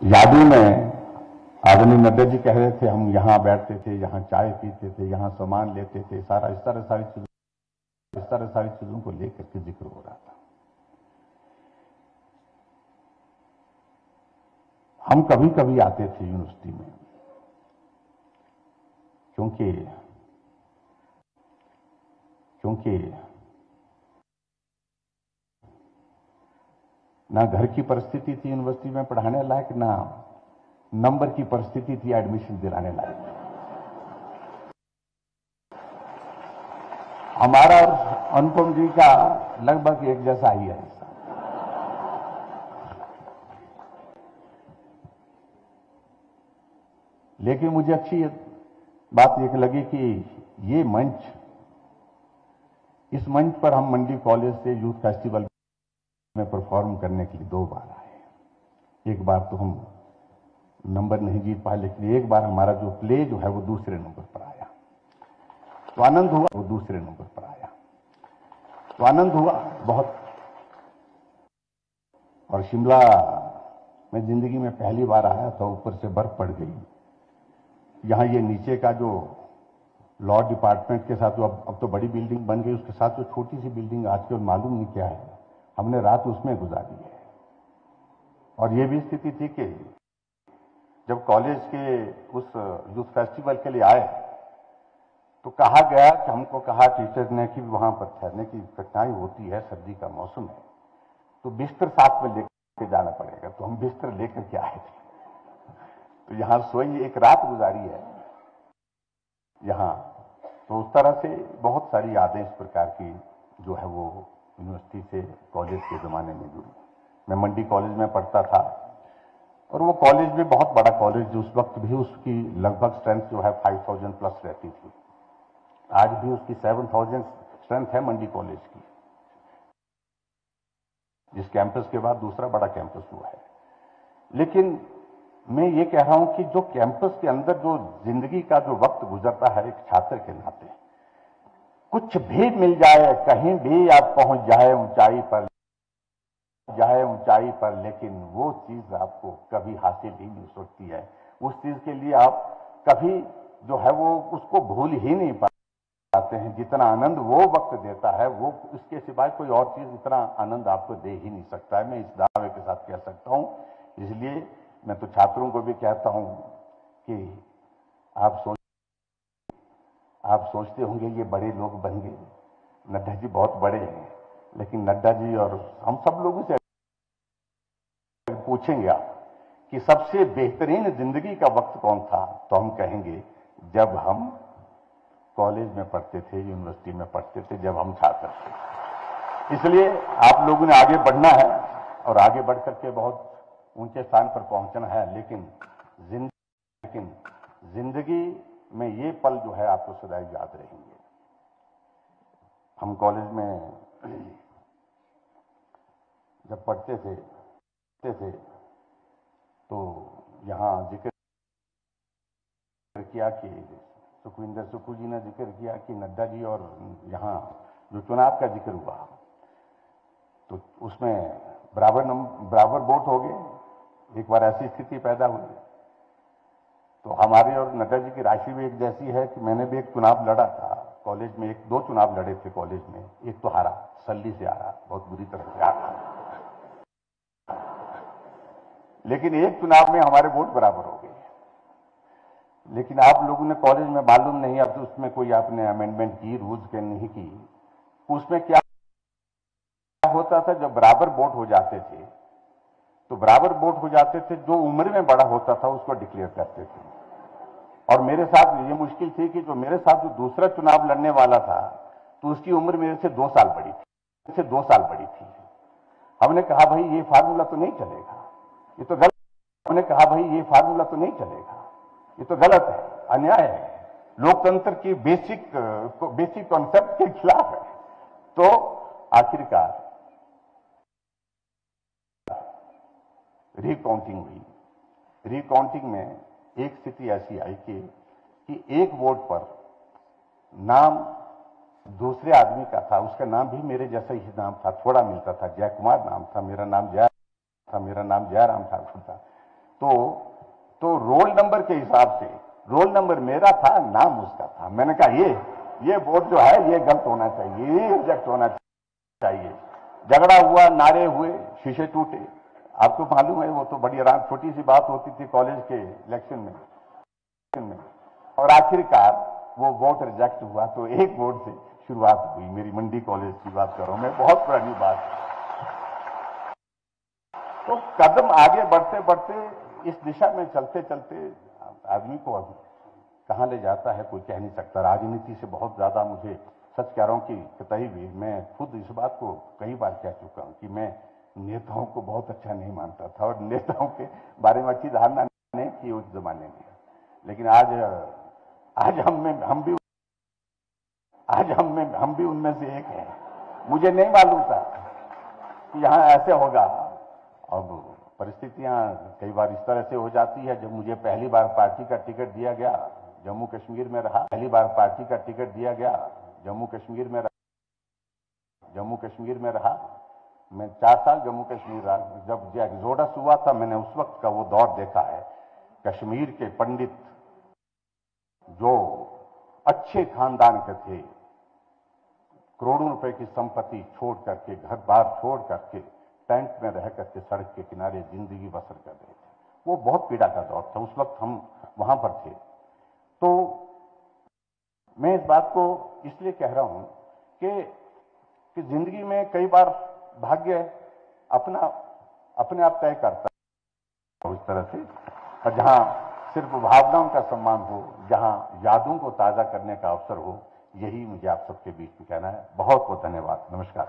यादों में आदरणीय नड्डा जी कह रहे थे, हम यहां बैठते थे, यहां चाय पीते थे, यहां सामान लेते थे, सारा इस तरह सारी चीजों को लेकर के जिक्र हो रहा था। हम कभी कभी आते थे यूनिवर्सिटी में, क्योंकि ना घर की परिस्थिति थी यूनिवर्सिटी में पढ़ाने लायक, ना नंबर की परिस्थिति थी एडमिशन दिलाने लायक। हमारा और अनुपम जी का लगभग एक जैसा ही है। लेकिन मुझे अच्छी बात ये लगी कि ये मंच, इस मंच पर हम मंडी कॉलेज से यूथ फेस्टिवल में परफॉर्म करने के लिए 2 बार आए। एक बार तो हम नंबर नहीं जीत पाए, लेकिन एक बार हमारा जो प्ले जो है वो दूसरे नंबर पर आया, तो आनंद हुआ। वो दूसरे नंबर पर आया तो आनंद हुआ बहुत। और शिमला में जिंदगी में पहली बार आया था, ऊपर से बर्फ पड़ गई। यहां ये नीचे का जो लॉ डिपार्टमेंट के साथ अब तो बड़ी बिल्डिंग बन गई, उसके साथ जो छोटी सी बिल्डिंग आजकल मालूम नहीं क्या है, हमने रात उसमें गुजारी है। और ये भी स्थिति थी कि जब कॉलेज के उस यूथ फेस्टिवल के लिए आए तो कहा गया कि हमको कहा टीचर ने कि वहां पर ठहरने की कठिनाई होती है, सर्दी का मौसम है, तो बिस्तर साथ में लेकर जाना पड़ेगा। तो हम बिस्तर लेकर के आए थे, तो यहां सोई एक रात गुजारी है यहां। तो उस तरह से बहुत सारी यादें इस प्रकार की जो है वो यूनिवर्सिटी से कॉलेज के जमाने में जुड़ी। मैं मंडी कॉलेज में पढ़ता था और वो कॉलेज भी बहुत बड़ा कॉलेज, उस वक्त भी उसकी लगभग स्ट्रेंथ जो है 5000 प्लस रहती थी। आज भी उसकी 7000 स्ट्रेंथ है मंडी कॉलेज की, जिस कैंपस के बाद दूसरा बड़ा कैंपस हुआ है। लेकिन मैं ये कह रहा हूं कि जो कैंपस के अंदर जो जिंदगी का जो वक्त गुजरता है एक छात्र के नाते, कुछ भी मिल जाए, कहीं भी आप पहुंच जाए ऊंचाई पर, लेकिन वो चीज आपको कभी हासिल ही नहीं हो सकती है। उस चीज के लिए आप कभी जो है वो उसको भूल ही नहीं पाते हैं। जितना आनंद वो वक्त देता है, वो इसके सिवाय कोई और चीज इतना आनंद आपको दे ही नहीं सकता है। मैं इस दावे के साथ कह सकता हूं। इसलिए मैं तो छात्रों को भी कहता हूं कि आप सोचते होंगे ये बड़े लोग बन गए, नड्डा जी बहुत बड़े हैं, लेकिन नड्डा जी और हम सब लोगों से पूछेंगे आप कि सबसे बेहतरीन जिंदगी का वक्त कौन था, तो हम कहेंगे जब हम कॉलेज में पढ़ते थे, यूनिवर्सिटी में पढ़ते थे, जब हम छात्र थे। इसलिए आप लोगों ने आगे बढ़ना है और आगे बढ़ करके बहुत ऊंचे स्थान पर पहुंचना है। लेकिन जिंदगी में ये पल जो है आपको सदैव याद रहेंगे। हम कॉलेज में जब पढ़ते थे तो यहां जिक्र किया कि सुखविंदर सुक्खू जी ने जिक्र किया कि नड्डा जी, और यहां जो चुनाव का जिक्र हुआ तो उसमें बराबर वोट हो गए। एक बार ऐसी स्थिति पैदा हुई तो हमारी और नड्डा जी की राशि भी एक जैसी है कि मैंने भी एक चुनाव लड़ा था कॉलेज में, 2 चुनाव लड़े थे कॉलेज में। एक तो हारा, सल्ली से हारा, बहुत बुरी तरह से हारा, लेकिन एक चुनाव में हमारे वोट बराबर हो गए। लेकिन आप लोगों ने कॉलेज में मालूम नहीं, अब तो उसमें कोई आपने अमेंडमेंट की, रूल्स के नहीं की, उसमें क्या होता था, जब बराबर वोट हो जाते थे तो बराबर वोट हो जाते थे, जो उम्र में बड़ा होता था उसको डिक्लेयर करते थे। और मेरे साथ ये मुश्किल थी कि जो मेरे साथ जो दूसरा चुनाव लड़ने वाला था तो उसकी उम्र मेरे से 2 साल बड़ी थी। हमने कहा भाई ये फार्मूला तो नहीं चलेगा, ये तो गलत। हमने कहा भाई ये फार्मूला तो नहीं चलेगा, ये तो गलत है, अन्याय है, लोकतंत्र की बेसिक कॉन्सेप्ट के खिलाफ है। तो आखिरकार रिकाउंटिंग हुई। रिकाउंटिंग में एक स्थिति ऐसी आई कि एक वोट पर नाम दूसरे आदमी का था, उसका नाम भी मेरे जैसा ही नाम था, थोड़ा मिलता था, जय कुमार नाम था, मेरा नाम जयराम ठाकुर था। तो तो रोल नंबर के हिसाब से रोल नंबर मेरा था, नाम उसका था। मैंने कहा ये वोट जो है ये गलत होना चाहिए, ये रिजेक्ट होना चाहिए। झगड़ा हुआ, नारे हुए, शीशे टूटे। आपको मालूम है वो तो बड़ी आराम छोटी सी बात होती थी कॉलेज के इलेक्शन में। और आखिरकार वो वोट रिजेक्ट हुआ। तो एक वोट से शुरुआत हुई। मेरी मंडी कॉलेज की बात कर रहा हूं मैं, बहुत पुरानी बात। तो कदम आगे बढ़ते बढ़ते इस दिशा में चलते चलते आदमी को अब कहां ले जाता है कोई कह नहीं सकता। राजनीति से बहुत ज्यादा मुझे, सच कह रहा हूं कि कतई भी मैं खुद इस बात को कई बार कह चुका हूं कि मैं नेताओं को बहुत अच्छा नहीं मानता था और नेताओं के बारे में अच्छी धारणा नहीं की उस जमाने में। लेकिन आज हम भी उनमें से एक हैं। मुझे नहीं मालूम था कि यहां ऐसे होगा। अब परिस्थितियां कई बार इस तरह से हो जाती है। जब मुझे पहली बार पार्टी का टिकट दिया गया, जम्मू कश्मीर में रहा। पहली बार पार्टी का टिकट दिया गया, जम्मू कश्मीर में रहा। मैं 4 साल जम्मू कश्मीर रहा। जब एक्सोडस हुआ था, मैंने उस वक्त का वो दौर देखा है। कश्मीर के पंडित जो अच्छे खानदान के थे, करोड़ों रुपए की संपत्ति छोड़ करके, घर बार छोड़ करके, टेंट में रह करके सड़क के किनारे जिंदगी बसर कर रहे थे। वो बहुत पीड़ा का दौर था। उस वक्त हम वहां पर थे। तो मैं इस बात को इसलिए कह रहा हूं कि जिंदगी में कई बार भाग्य अपने आप तय करता है उस तरह से। और जहां सिर्फ भावनाओं का सम्मान हो, जहां यादों को ताजा करने का अवसर हो, यही मुझे आप सबके बीच में कहना है। बहुत बहुत धन्यवाद। नमस्कार।